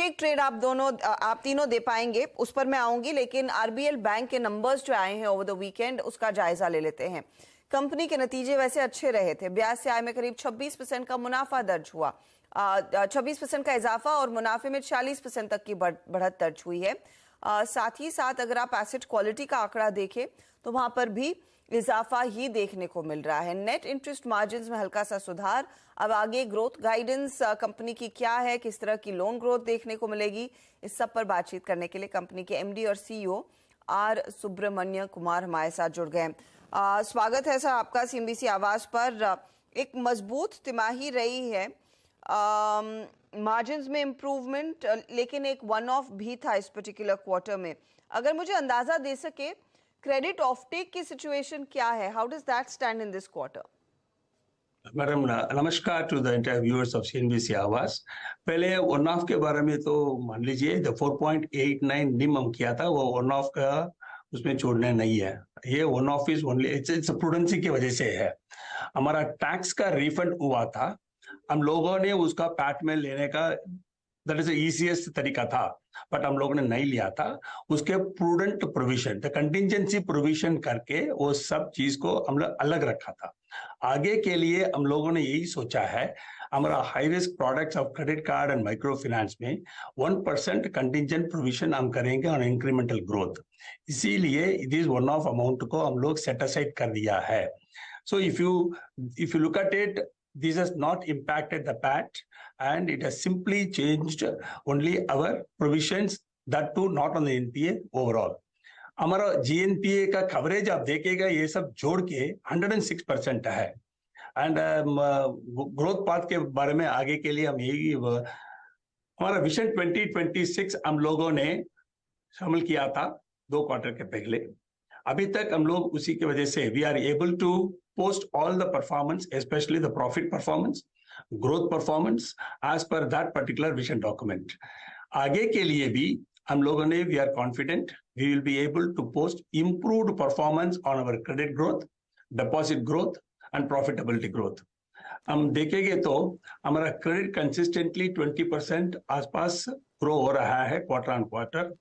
एक ट्रेड आप तीनों दे पाएंगे, उस पर मैं आऊंगी, लेकिन आरबीएल बैंक के नंबर्स जो आए हैं ओवर द वीकेंड उसका जायजा ले लेते हैं। कंपनी के नतीजे वैसे अच्छे रहे थे। ब्याज से आय में करीब 26% का मुनाफा दर्ज हुआ, 26% का इजाफा और मुनाफे में 40% तक की बढ़त दर्ज हुई है। साथ ही साथ अगर आप एसेट क्वालिटी का आंकड़ा देखें तो वहां पर भी इजाफा ही देखने को मिल रहा है। नेट इंटरेस्ट मार्जिन में हल्का सा सुधार। अब आगे ग्रोथ गाइडेंस कंपनी की क्या है, किस तरह की लोन ग्रोथ देखने को मिलेगी, इस सब पर बातचीत करने के लिए कंपनी के एमडी और सीईओ आर सुब्रमण्य कुमार हमारे साथ जुड़ गए। स्वागत है सर आपका सीएनबीसी आवाज पर। एक मजबूत तिमाही रही है, मार्जिन्स में इम्प्रूवमेंट, लेकिन एक वन ऑफ भी था इस पर्टिकुलर क्वार्टर में। अगर मुझे अंदाजा दे सके क्रेडिट ऑफटेक की सिचुएशन क्या है, how does that stand in this quarter? Madam नमस्कार to the entire viewers of CNBC Awaaz. पहले वन ऑफ के बारे में तो मान लीजिए द 4.89 निम हम किया था, वो वन ऑफ का उसमें छोड़ना नहीं है। ये one of is only it's prudency की वजह से है। हमारा टैक्स का रिफंड हुआ था, हम लोगों ने उसका पैट में लेने का दैट इज ईजीएस्ट तरीका था, बट हम लोगों ने नहीं लिया था। उसके prudent provision the contingency provision करके वो सब चीज को हम लोग अलग रखा था। आगे के लिए हम लोगों ने यही सोचा है, हमारा high risk products of credit card and micro finance में 1% कंटिजेंट प्रोविजन हम करेंगे ऑन इंक्रीमेंटल ग्रोथ। इसीलिए it is one of amount को हम लोग सेट असाइड कर दिया है। So if you look at it, this has not impacted the PAT, and it has simply changed only our provisions, that too not on the NPA overall. हमारा GNPA का coverage आप देखेगा, ये सब जोड़ के 106% है। एंड ग्रोथ पाथ के बारे में आगे के लिए हम यही हमारा विजन 2026 हम लोगों ने शामिल किया था 2 क्वार्टर के पहले। अभी तक हम लोग उसी की वजह से we are able to post all the performance, especially the profit performance, growth performance, as per that particular vision document. आगे के लिए भी हम लोगों ने we are confident we will be able to post improved performance on our credit growth, deposit growth and profitability growth. हम देखेंगे तो हमारा क्रेडिट कंसिस्टेंटली 20% आसपास ग्रो हो रहा है क्वार्टर ऑन क्वार्टर